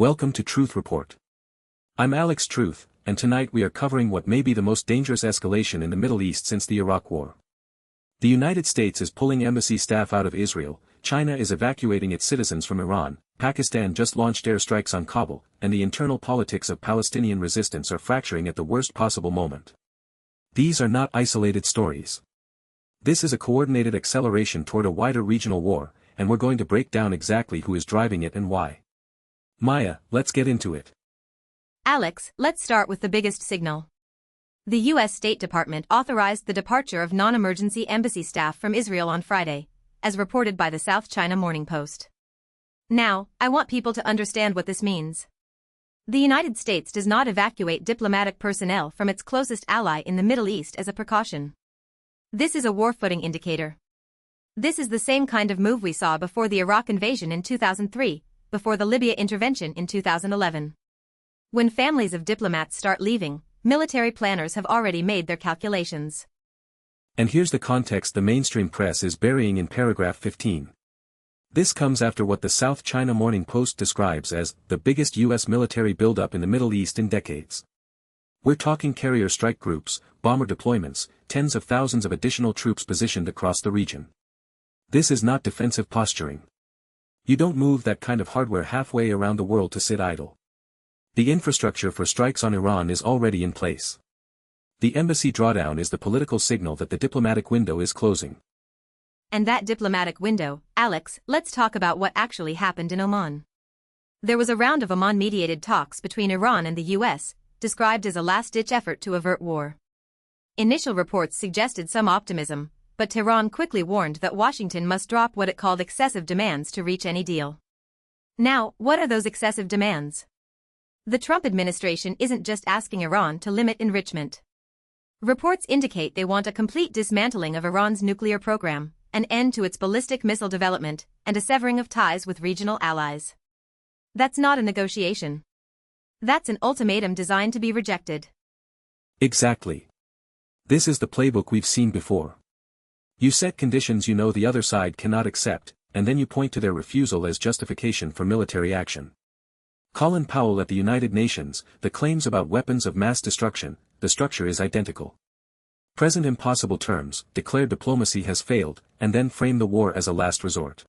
Welcome to Truth Report. I'm Alex Truth, and tonight we are covering what may be the most dangerous escalation in the Middle East since the Iraq War. The United States is pulling embassy staff out of Israel, China is evacuating its citizens from Iran, Pakistan just launched airstrikes on Kabul, and the internal politics of Palestinian resistance are fracturing at the worst possible moment. These are not isolated stories. This is a coordinated acceleration toward a wider regional war, and we're going to break down exactly who is driving it and why. Maya, let's get into it. Alex, let's start with the biggest signal. The U.S. State Department authorized the departure of non-emergency embassy staff from Israel on Friday, as reported by the South China Morning Post. Now, I want people to understand what this means. The United States does not evacuate diplomatic personnel from its closest ally in the Middle East as a precaution. This is a war-footing indicator. This is the same kind of move we saw before the Iraq invasion in 2003, before the Libya intervention in 2011. When families of diplomats start leaving, military planners have already made their calculations. And here's the context the mainstream press is burying in paragraph 15. This comes after what the South China Morning Post describes as the biggest U.S. military buildup in the Middle East in decades. We're talking carrier strike groups, bomber deployments, tens of thousands of additional troops positioned across the region. This is not defensive posturing. You don't move that kind of hardware halfway around the world to sit idle. The infrastructure for strikes on Iran is already in place. The embassy drawdown is the political signal that the diplomatic window is closing. And that diplomatic window, Alex, let's talk about what actually happened in Oman. There was a round of Oman-mediated talks between Iran and the U.S., described as a last-ditch effort to avert war. Initial reports suggested some optimism, but Tehran quickly warned that Washington must drop what it called excessive demands to reach any deal. Now, what are those excessive demands? The Trump administration isn't just asking Iran to limit enrichment. Reports indicate they want a complete dismantling of Iran's nuclear program, an end to its ballistic missile development, and a severing of ties with regional allies. That's not a negotiation. That's an ultimatum designed to be rejected. Exactly. This is the playbook we've seen before. You set conditions you know the other side cannot accept, and then you point to their refusal as justification for military action. Colin Powell at the United Nations, the claims about weapons of mass destruction, the structure is identical. Present impossible terms, declare diplomacy has failed, and then frame the war as a last resort.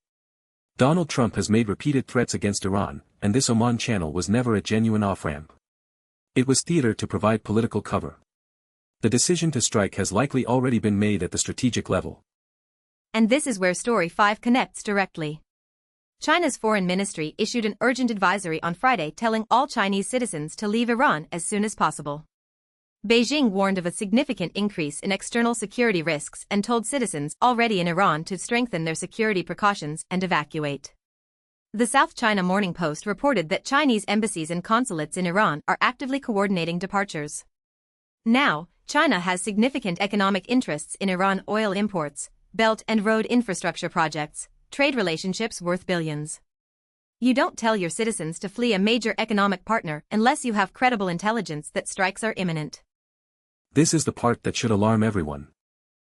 Donald Trump has made repeated threats against Iran, and this Oman channel was never a genuine off-ramp. It was theater to provide political cover. The decision to strike has likely already been made at the strategic level. And this is where Story 5 connects directly. China's foreign ministry issued an urgent advisory on Friday telling all Chinese citizens to leave Iran as soon as possible. Beijing warned of a significant increase in external security risks and told citizens already in Iran to strengthen their security precautions and evacuate. The South China Morning Post reported that Chinese embassies and consulates in Iran are actively coordinating departures. Now, China has significant economic interests in Iran: oil imports, belt and road infrastructure projects, trade relationships worth billions. You don't tell your citizens to flee a major economic partner unless you have credible intelligence that strikes are imminent. This is the part that should alarm everyone.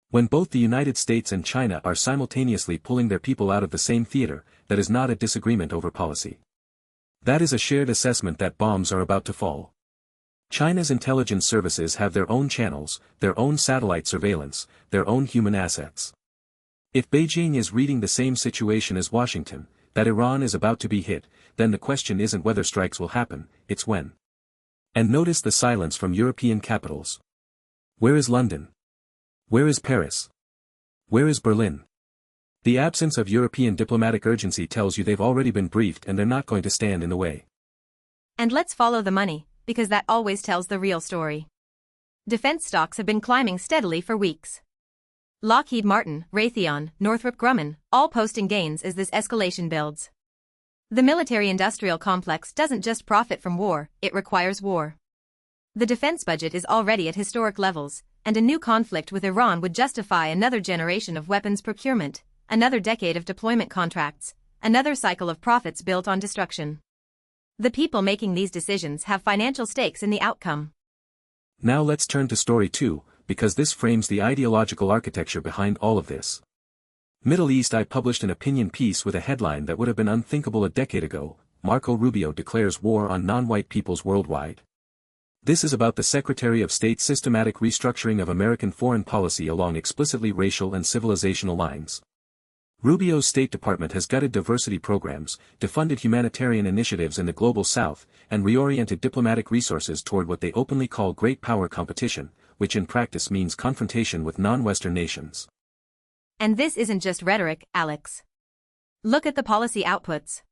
When both the United States and China are simultaneously pulling their people out of the same theater, that is not a disagreement over policy. That is a shared assessment that bombs are about to fall. China's intelligence services have their own channels, their own satellite surveillance, their own human assets. If Beijing is reading the same situation as Washington, that Iran is about to be hit, then the question isn't whether strikes will happen, it's when. And notice the silence from European capitals. Where is London? Where is Paris? Where is Berlin? The absence of European diplomatic urgency tells you they've already been briefed and they're not going to stand in the way. And let's follow the money, because that always tells the real story. Defense stocks have been climbing steadily for weeks. Lockheed Martin, Raytheon, Northrop Grumman, all posting gains as this escalation builds. The military-industrial complex doesn't just profit from war, it requires war. The defense budget is already at historic levels, and a new conflict with Iran would justify another generation of weapons procurement, another decade of deployment contracts, another cycle of profits built on destruction. The people making these decisions have financial stakes in the outcome. Now let's turn to Story 2, because this frames the ideological architecture behind all of this. Middle East. I published an opinion piece with a headline that would have been unthinkable a decade ago: Marco Rubio declares war on non-white peoples worldwide. This is about the Secretary of State's systematic restructuring of American foreign policy along explicitly racial and civilizational lines. Rubio's State Department has gutted diversity programs, defunded humanitarian initiatives in the Global South, and reoriented diplomatic resources toward what they openly call great power competition, which in practice means confrontation with non-Western nations. And this isn't just rhetoric, Alex. Look at the policy outputs.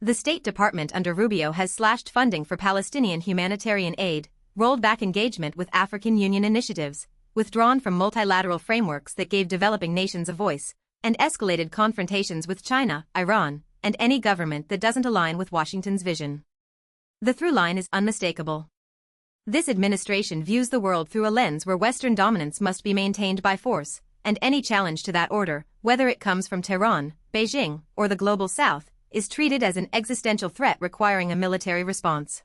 The State Department under Rubio has slashed funding for Palestinian humanitarian aid, rolled back engagement with African Union initiatives, withdrawn from multilateral frameworks that gave developing nations a voice, and escalated confrontations with China, Iran, and any government that doesn't align with Washington's vision. The through line is unmistakable. This administration views the world through a lens where Western dominance must be maintained by force, and any challenge to that order, whether it comes from Tehran, Beijing, or the Global South, is treated as an existential threat requiring a military response.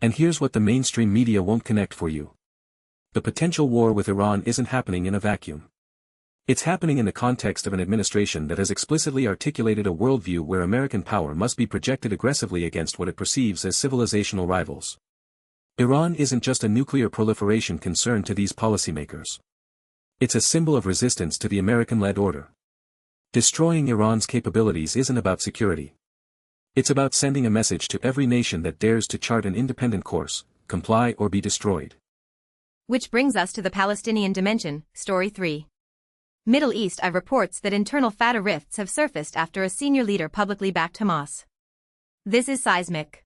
And here's what the mainstream media won't connect for you. The potential war with Iran isn't happening in a vacuum. It's happening in the context of an administration that has explicitly articulated a worldview where American power must be projected aggressively against what it perceives as civilizational rivals. Iran isn't just a nuclear proliferation concern to these policymakers. It's a symbol of resistance to the American-led order. Destroying Iran's capabilities isn't about security. It's about sending a message to every nation that dares to chart an independent course, comply or be destroyed. Which brings us to the Palestinian dimension, Story 3. Middle East Eye reports that internal Fatah rifts have surfaced after a senior leader publicly backed Hamas. This is seismic.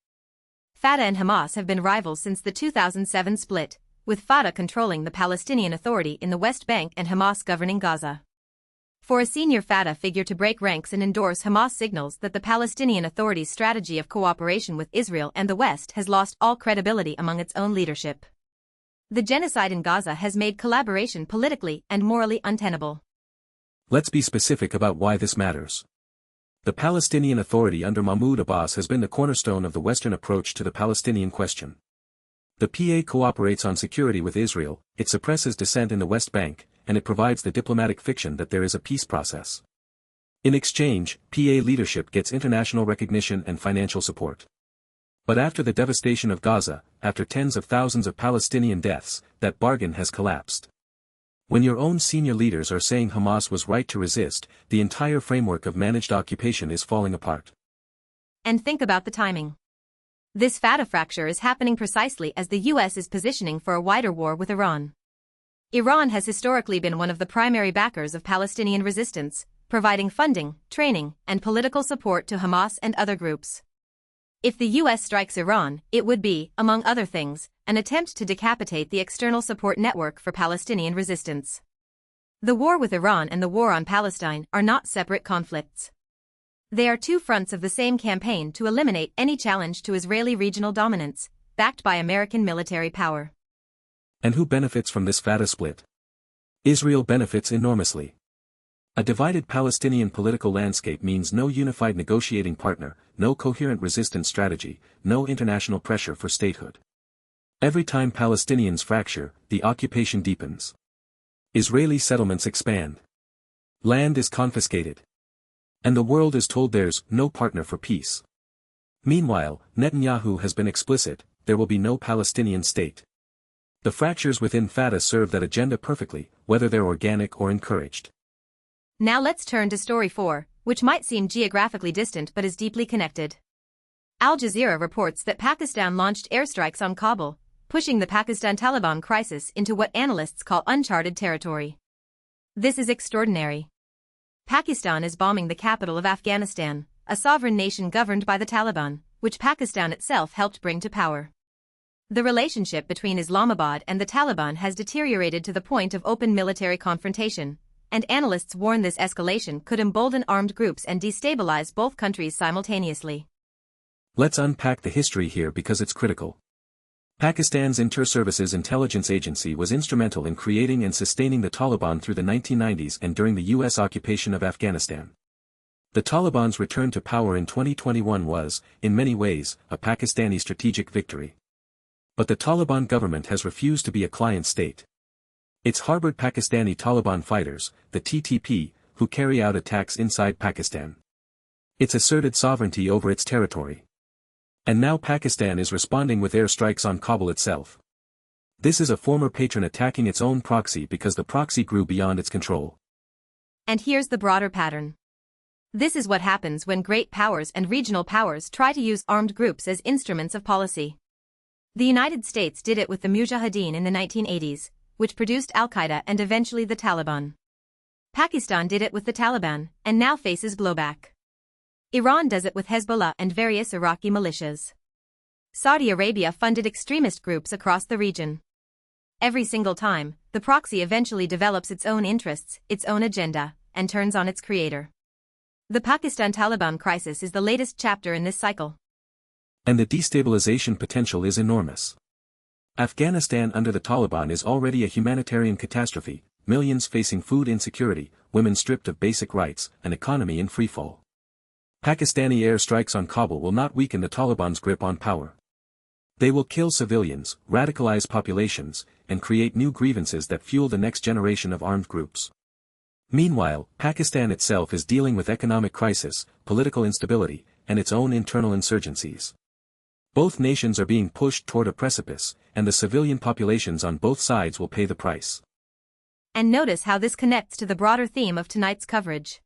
Fatah and Hamas have been rivals since the 2007 split, with Fatah controlling the Palestinian Authority in the West Bank and Hamas governing Gaza. For a senior Fatah figure to break ranks and endorse Hamas signals that the Palestinian Authority's strategy of cooperation with Israel and the West has lost all credibility among its own leadership. The genocide in Gaza has made collaboration politically and morally untenable. Let's be specific about why this matters. The Palestinian Authority under Mahmoud Abbas has been the cornerstone of the Western approach to the Palestinian question. The PA cooperates on security with Israel, it suppresses dissent in the West Bank, and it provides the diplomatic fiction that there is a peace process. In exchange, PA leadership gets international recognition and financial support. But after the devastation of Gaza, after tens of thousands of Palestinian deaths, that bargain has collapsed. When your own senior leaders are saying Hamas was right to resist, the entire framework of managed occupation is falling apart. And think about the timing. This Fatah fracture is happening precisely as the US is positioning for a wider war with Iran. Iran has historically been one of the primary backers of Palestinian resistance, providing funding, training, and political support to Hamas and other groups. If the US strikes Iran, it would be, among other things, an attempt to decapitate the external support network for Palestinian resistance. The war with Iran and the war on Palestine are not separate conflicts. They are two fronts of the same campaign to eliminate any challenge to Israeli regional dominance, backed by American military power. And who benefits from this Fatah split? Israel benefits enormously. A divided Palestinian political landscape means no unified negotiating partner, no coherent resistance strategy, no international pressure for statehood. Every time Palestinians fracture, the occupation deepens. Israeli settlements expand. Land is confiscated. And the world is told there's no partner for peace. Meanwhile, Netanyahu has been explicit, there will be no Palestinian state. The fractures within Fatah serve that agenda perfectly, whether they're organic or encouraged. Now let's turn to Story 4, which might seem geographically distant but is deeply connected. Al Jazeera reports that Pakistan launched airstrikes on Kabul, pushing the Pakistan-Taliban crisis into what analysts call uncharted territory. This is extraordinary. Pakistan is bombing the capital of Afghanistan, a sovereign nation governed by the Taliban, which Pakistan itself helped bring to power. The relationship between Islamabad and the Taliban has deteriorated to the point of open military confrontation, and analysts warn this escalation could embolden armed groups and destabilize both countries simultaneously. Let's unpack the history here because it's critical. Pakistan's Inter-Services Intelligence Agency was instrumental in creating and sustaining the Taliban through the 1990s and during the U.S. occupation of Afghanistan. The Taliban's return to power in 2021 was, in many ways, a Pakistani strategic victory. But the Taliban government has refused to be a client state. It's harbored Pakistani Taliban fighters, the TTP, who carry out attacks inside Pakistan. It's asserted sovereignty over its territory. And now Pakistan is responding with airstrikes on Kabul itself. This is a former patron attacking its own proxy because the proxy grew beyond its control. And here's the broader pattern. This is what happens when great powers and regional powers try to use armed groups as instruments of policy. The United States did it with the Mujahideen in the 1980s, which produced Al-Qaeda and eventually the Taliban. Pakistan did it with the Taliban, and now faces blowback. Iran does it with Hezbollah and various Iraqi militias. Saudi Arabia funded extremist groups across the region. Every single time, the proxy eventually develops its own interests, its own agenda, and turns on its creator. The Pakistan-Taliban crisis is the latest chapter in this cycle. And the destabilization potential is enormous. Afghanistan under the Taliban is already a humanitarian catastrophe, millions facing food insecurity, women stripped of basic rights, an economy in freefall. Pakistani airstrikes on Kabul will not weaken the Taliban's grip on power. They will kill civilians, radicalize populations, and create new grievances that fuel the next generation of armed groups. Meanwhile, Pakistan itself is dealing with economic crisis, political instability, and its own internal insurgencies. Both nations are being pushed toward a precipice, and the civilian populations on both sides will pay the price. And notice how this connects to the broader theme of tonight's coverage.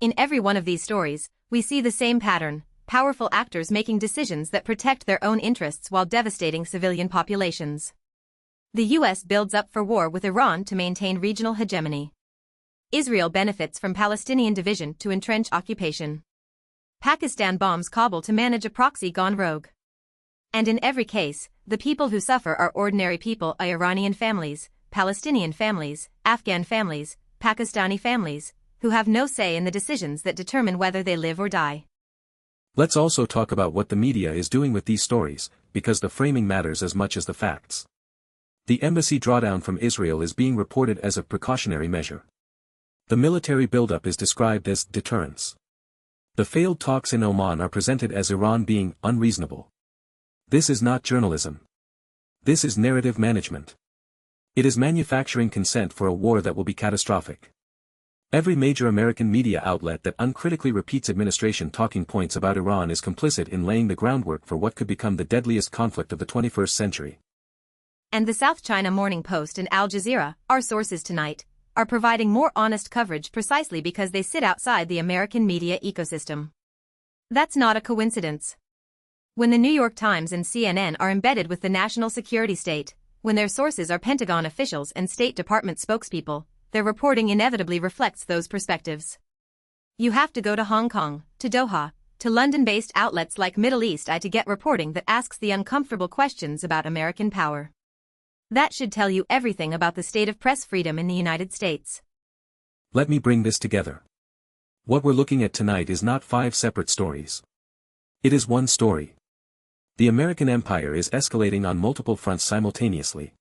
In every one of these stories, we see the same pattern: powerful actors making decisions that protect their own interests while devastating civilian populations. The US builds up for war with Iran to maintain regional hegemony. Israel benefits from Palestinian division to entrench occupation. Pakistan bombs Kabul to manage a proxy gone rogue. And in every case, the people who suffer are ordinary people: Iranian families, Palestinian families, Afghan families, Pakistani families, who have no say in the decisions that determine whether they live or die. Let's also talk about what the media is doing with these stories, because the framing matters as much as the facts. The embassy drawdown from Israel is being reported as a precautionary measure. The military buildup is described as deterrence. The failed talks in Oman are presented as Iran being unreasonable. This is not journalism. This is narrative management. It is manufacturing consent for a war that will be catastrophic. Every major American media outlet that uncritically repeats administration talking points about Iran is complicit in laying the groundwork for what could become the deadliest conflict of the 21st century. And the South China Morning Post and Al Jazeera, our sources tonight, are providing more honest coverage precisely because they sit outside the American media ecosystem. That's not a coincidence. When the New York Times and CNN are embedded with the national security state, when their sources are Pentagon officials and State Department spokespeople, their reporting inevitably reflects those perspectives. You have to go to Hong Kong, to Doha, to London-based outlets like Middle East Eye to get reporting that asks the uncomfortable questions about American power. That should tell you everything about the state of press freedom in the United States. Let me bring this together. What we're looking at tonight is not 5 separate stories. It is one story. The American empire is escalating on multiple fronts simultaneously.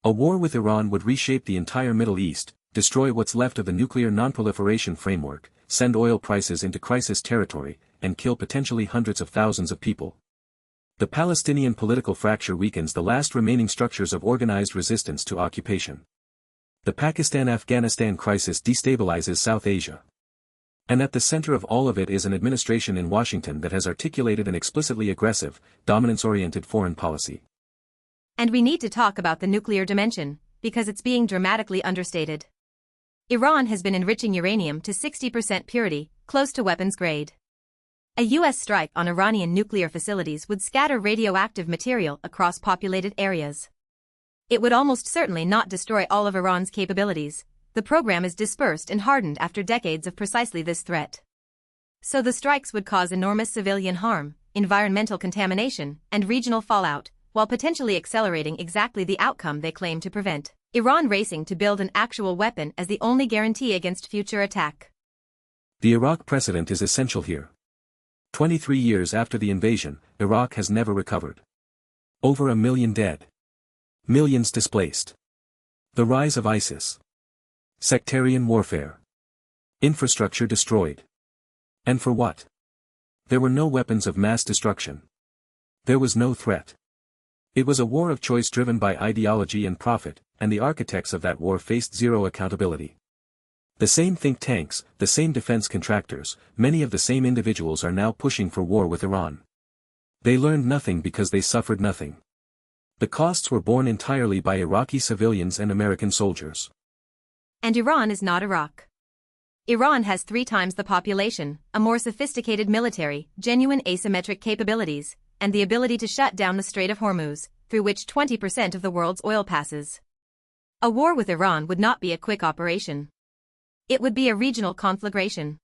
A war with Iran would reshape the entire Middle East, destroy what's left of the nuclear non-proliferation framework, send oil prices into crisis territory, and kill potentially hundreds of thousands of people. The Palestinian political fracture weakens the last remaining structures of organized resistance to occupation. The Pakistan-Afghanistan crisis destabilizes South Asia. And at the center of all of it is an administration in Washington that has articulated an explicitly aggressive, dominance-oriented foreign policy. And we need to talk about the nuclear dimension, because it's being dramatically understated. Iran has been enriching uranium to 60% purity, close to weapons grade. A U.S. strike on Iranian nuclear facilities would scatter radioactive material across populated areas. It would almost certainly not destroy all of Iran's capabilities. The program is dispersed and hardened after decades of precisely this threat. So the strikes would cause enormous civilian harm, environmental contamination, and regional fallout, while potentially accelerating exactly the outcome they claim to prevent. Iran racing to build an actual weapon as the only guarantee against future attack. The Iraq precedent is essential here. 23 years after the invasion, Iraq has never recovered. Over 1 million dead. Millions displaced. The rise of ISIS. Sectarian warfare. Infrastructure destroyed. And for what? There were no weapons of mass destruction. There was no threat. It was a war of choice driven by ideology and profit, and the architects of that war faced zero accountability. The same think tanks, the same defense contractors, many of the same individuals are now pushing for war with Iran. They learned nothing because they suffered nothing. The costs were borne entirely by Iraqi civilians and American soldiers. And Iran is not Iraq. Iran has 3 times the population, a more sophisticated military, genuine asymmetric capabilities, and the ability to shut down the Strait of Hormuz, through which 20% of the world's oil passes. A war with Iran would not be a quick operation. It would be a regional conflagration.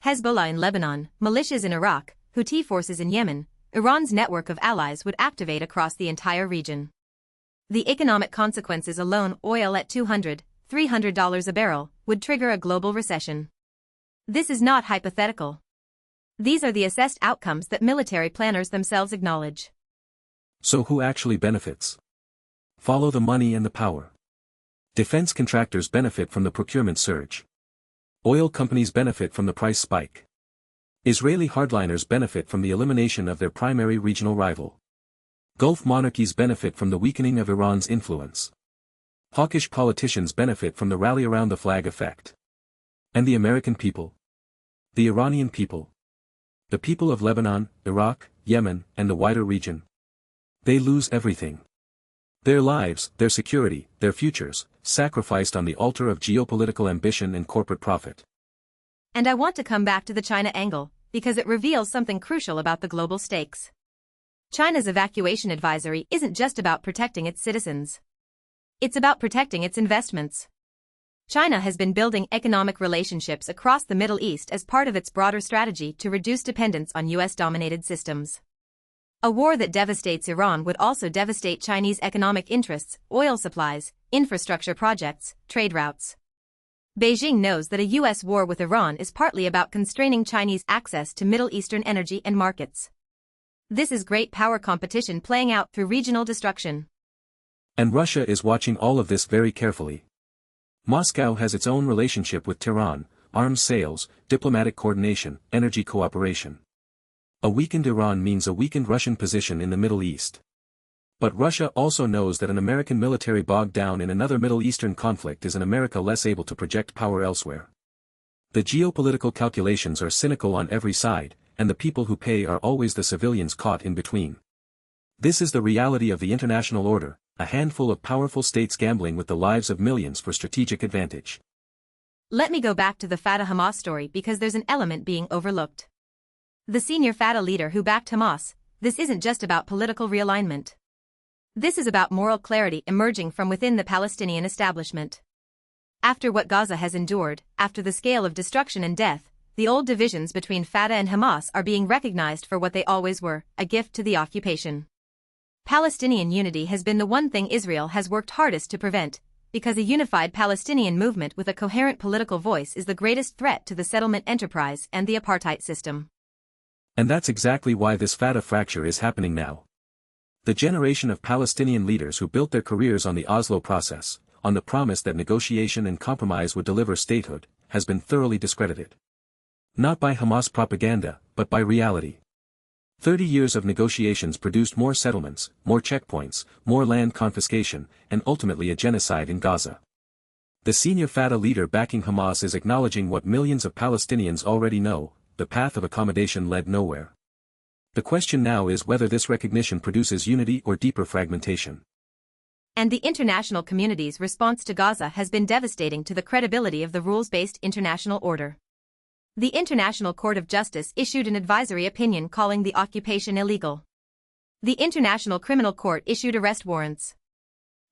Hezbollah in Lebanon, militias in Iraq, Houthi forces in Yemen, Iran's network of allies would activate across the entire region. The economic consequences alone, oil at $200, $300 a barrel, would trigger a global recession. This is not hypothetical. These are the assessed outcomes that military planners themselves acknowledge. So who actually benefits? Follow the money and the power. Defense contractors benefit from the procurement surge. Oil companies benefit from the price spike. Israeli hardliners benefit from the elimination of their primary regional rival. Gulf monarchies benefit from the weakening of Iran's influence. Hawkish politicians benefit from the rally around the flag effect. And the American people? The Iranian people? The people of Lebanon, Iraq, Yemen, and the wider region? They lose everything. Their lives, their security, their futures, sacrificed on the altar of geopolitical ambition and corporate profit. And I want to come back to the China angle, because it reveals something crucial about the global stakes. China's evacuation advisory isn't just about protecting its citizens. It's about protecting its investments. China has been building economic relationships across the Middle East as part of its broader strategy to reduce dependence on US-dominated systems. A war that devastates Iran would also devastate Chinese economic interests, oil supplies, infrastructure projects, trade routes. Beijing knows that a US war with Iran is partly about constraining Chinese access to Middle Eastern energy and markets. This is great power competition playing out through regional destruction. And Russia is watching all of this very carefully. Moscow has its own relationship with Tehran, arms sales, diplomatic coordination, energy cooperation. A weakened Iran means a weakened Russian position in the Middle East. But Russia also knows that an American military bogged down in another Middle Eastern conflict is an America less able to project power elsewhere. The geopolitical calculations are cynical on every side, and the people who pay are always the civilians caught in between. This is the reality of the international order, a handful of powerful states gambling with the lives of millions for strategic advantage. Let me go back to the Fatah-Hamas story because there's an element being overlooked. The senior Fatah leader who backed Hamas, this isn't just about political realignment. This is about moral clarity emerging from within the Palestinian establishment. After what Gaza has endured, after the scale of destruction and death, the old divisions between Fatah and Hamas are being recognized for what they always were, a gift to the occupation. Palestinian unity has been the one thing Israel has worked hardest to prevent, because a unified Palestinian movement with a coherent political voice is the greatest threat to the settlement enterprise and the apartheid system. And that's exactly why this Fatah fracture is happening now. The generation of Palestinian leaders who built their careers on the Oslo process, on the promise that negotiation and compromise would deliver statehood, has been thoroughly discredited. Not by Hamas propaganda, but by reality. 30 years of negotiations produced more settlements, more checkpoints, more land confiscation, and ultimately a genocide in Gaza. The senior Fatah leader backing Hamas is acknowledging what millions of Palestinians already know: the path of accommodation led nowhere. The question now is whether this recognition produces unity or deeper fragmentation. And the international community's response to Gaza has been devastating to the credibility of the rules-based international order. The International Court of Justice issued an advisory opinion calling the occupation illegal. The International Criminal Court issued arrest warrants.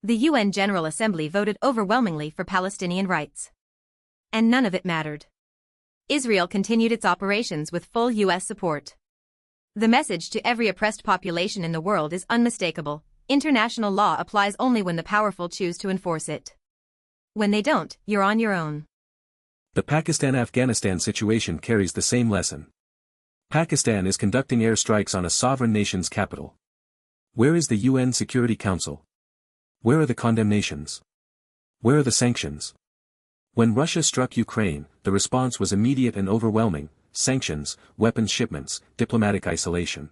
The UN General Assembly voted overwhelmingly for Palestinian rights. And none of it mattered. Israel continued its operations with full US support. The message to every oppressed population in the world is unmistakable: international law applies only when the powerful choose to enforce it. When they don't, you're on your own. The Pakistan-Afghanistan situation carries the same lesson. Pakistan is conducting airstrikes on a sovereign nation's capital. Where is the UN Security Council? Where are the condemnations? Where are the sanctions? When Russia struck Ukraine, the response was immediate and overwhelming: sanctions, weapons shipments, diplomatic isolation.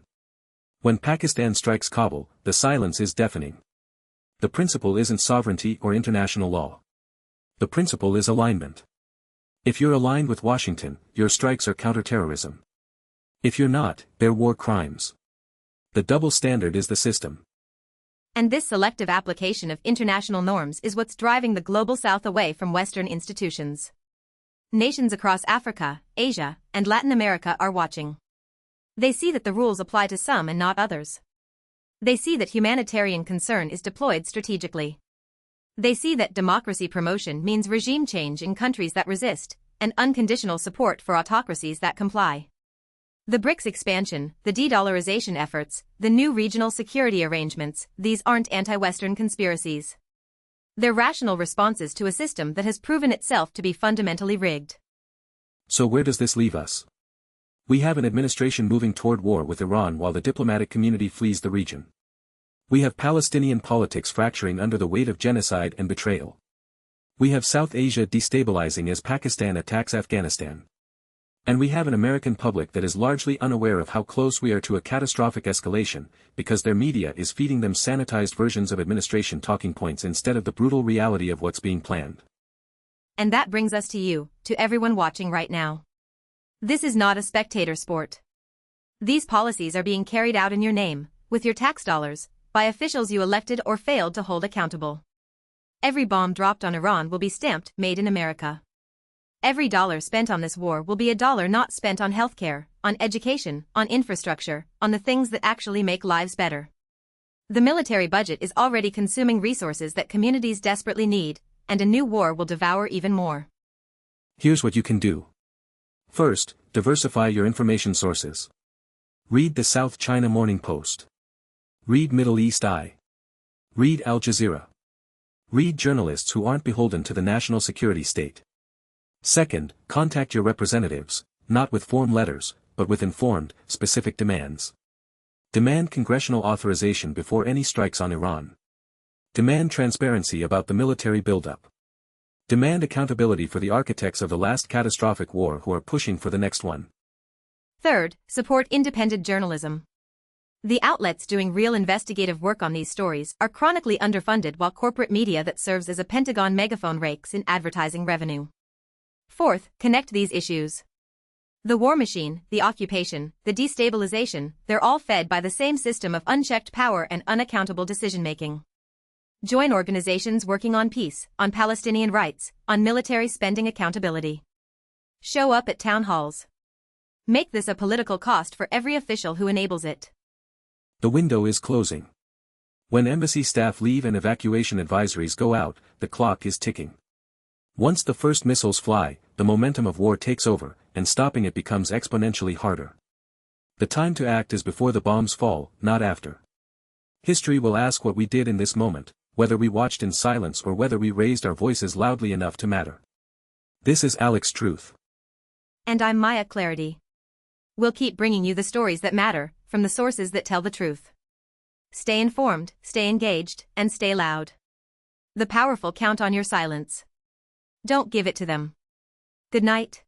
When Pakistan strikes Kabul, the silence is deafening. The principle isn't sovereignty or international law. The principle is alignment. If you're aligned with Washington, your strikes are counterterrorism. If you're not, they're war crimes. The double standard is the system. And this selective application of international norms is what's driving the global South away from Western institutions. Nations across Africa, Asia, and Latin America are watching. They see that the rules apply to some and not others. They see that humanitarian concern is deployed strategically. They see that democracy promotion means regime change in countries that resist, and unconditional support for autocracies that comply. The BRICS expansion, the de-dollarization efforts, the new regional security arrangements, these aren't anti-Western conspiracies. They're rational responses to a system that has proven itself to be fundamentally rigged. So where does this leave us? We have an administration moving toward war with Iran while the diplomatic community flees the region. We have Palestinian politics fracturing under the weight of genocide and betrayal. We have South Asia destabilizing as Pakistan attacks Afghanistan. And we have an American public that is largely unaware of how close we are to a catastrophic escalation, because their media is feeding them sanitized versions of administration talking points instead of the brutal reality of what's being planned. And that brings us to you, to everyone watching right now. This is not a spectator sport. These policies are being carried out in your name, with your tax dollars, by officials you elected or failed to hold accountable. Every bomb dropped on Iran will be stamped "Made in America." Every dollar spent on this war will be a dollar not spent on healthcare, on education, on infrastructure, on the things that actually make lives better. The military budget is already consuming resources that communities desperately need, and a new war will devour even more. Here's what you can do. First, diversify your information sources. Read the South China Morning Post. Read Middle East Eye. Read Al Jazeera. Read journalists who aren't beholden to the national security state. Second, contact your representatives, not with form letters, but with informed, specific demands. Demand congressional authorization before any strikes on Iran. Demand transparency about the military buildup. Demand accountability for the architects of the last catastrophic war who are pushing for the next one. Third, support independent journalism. The outlets doing real investigative work on these stories are chronically underfunded, while corporate media that serves as a Pentagon megaphone rakes in advertising revenue. Fourth, connect these issues. The war machine, the occupation, the destabilization, they're all fed by the same system of unchecked power and unaccountable decision-making. Join organizations working on peace, on Palestinian rights, on military spending accountability. Show up at town halls. Make this a political cost for every official who enables it. The window is closing. When embassy staff leave and evacuation advisories go out, the clock is ticking. Once the first missiles fly, the momentum of war takes over, and stopping it becomes exponentially harder. The time to act is before the bombs fall, not after. History will ask what we did in this moment, whether we watched in silence or whether we raised our voices loudly enough to matter. This is Alex Truth. And I'm Maya Clarity. We'll keep bringing you the stories that matter, from the sources that tell the truth. Stay informed, stay engaged, and stay loud. The powerful count on your silence. Don't give it to them. Good night.